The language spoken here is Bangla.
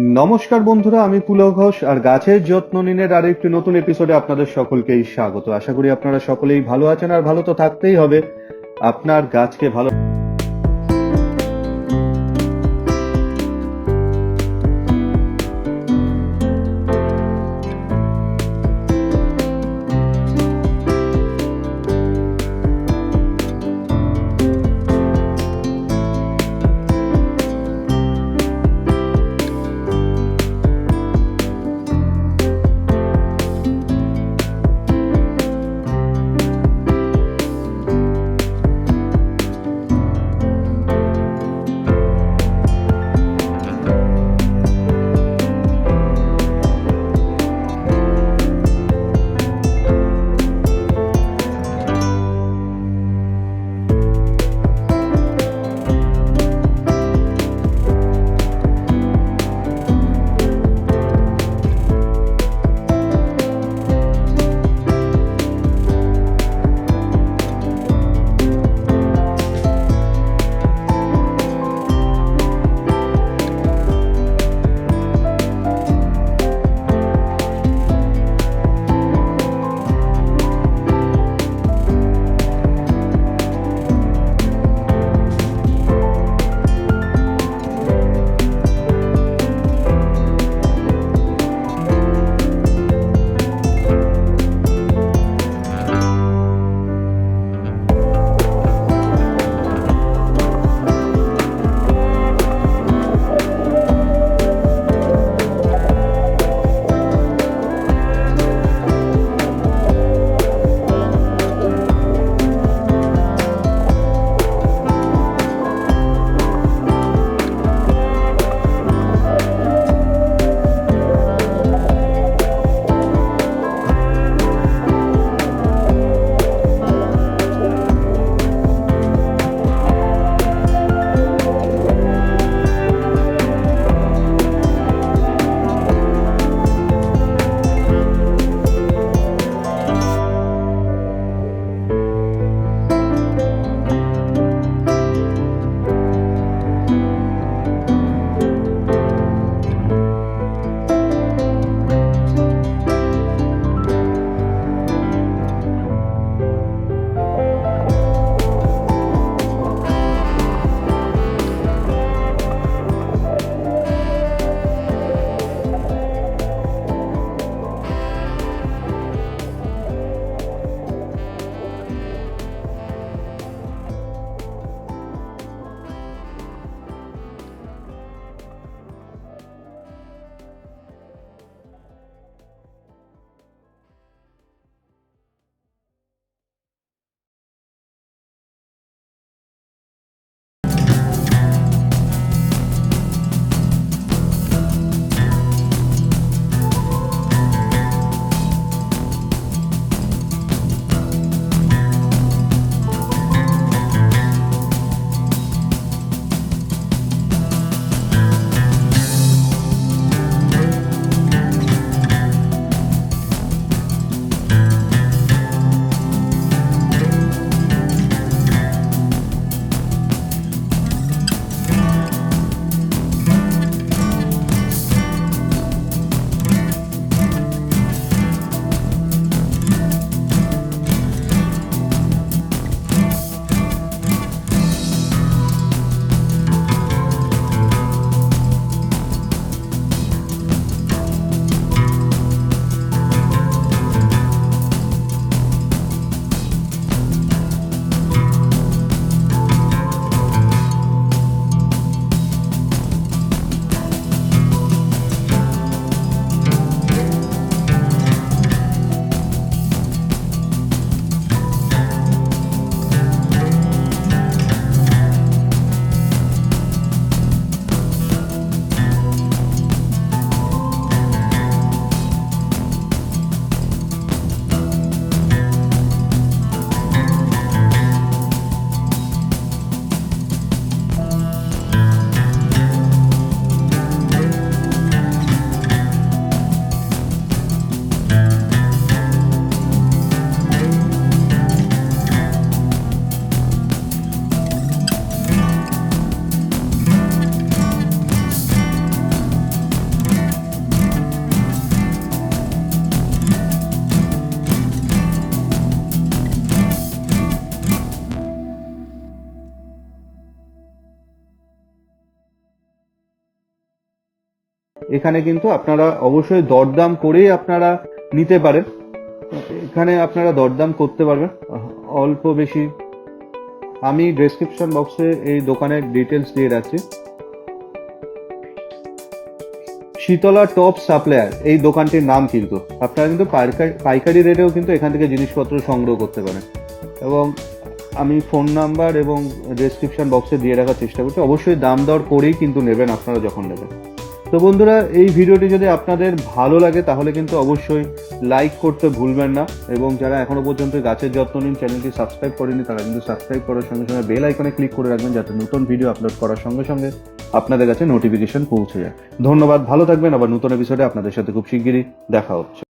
নমস্কার বন্ধুরা, আমি পুলক ঘোষ আর গাছের যত্ন নিনের আরেকটি নতুন এপিসোডে আপনাদের সকলকেই স্বাগত। আশা করি আপনারা সকলেই ভালো আছেন, আর ভালো তো থাকতেই হবে। আপনার গাছকে ভালো এখানে কিন্তু আপনারা অবশ্যই দরদাম করেই আপনারা নিতে পারেন। এখানে আপনারা দরদাম করতে পারবেন অল্প বেশি। আমি ডেসক্রিপশন বক্সে এই দোকানের ডিটেলস দিয়ে রাখছি। শীতলা টপ সাপ্লায়ার এই দোকানটির নাম, কিন্তু আপনারা কিন্তু পাইকারি রেটেও কিন্তু এখান থেকে জিনিসপত্র সংগ্রহ করতে পারেন। এবং আমি ফোন নাম্বার এবং ডেসক্রিপশন বক্সে দিয়ে রাখার চেষ্টা করছি। অবশ্যই দাম দর করেই কিন্তু নেবেন আপনারা যখন নেবেন। তো বন্ধুরা, এই ভিডিওটি যদি আপনাদের ভালো লাগে তাহলে কিন্তু অবশ্যই লাইক করতে ভুলবেন না। এবং যারা এখনো পর্যন্ত গাছের যত্ন নিন চ্যানেলটি সাবস্ক্রাইব করেনি তারা কিন্তু সাবস্ক্রাইব করার সঙ্গে সঙ্গে বেল আইকনে ক্লিক করে রাখবেন, যাতে নতুন ভিডিও আপলোড করার সঙ্গে সঙ্গে আপনাদের কাছে নোটিফিকেশন পৌঁছে যায়। ধন্যবাদ, ভালো থাকবেন। আবার নতুন এপিসোডে আপনাদের সাথে খুব শিগগিরই দেখা হচ্ছে।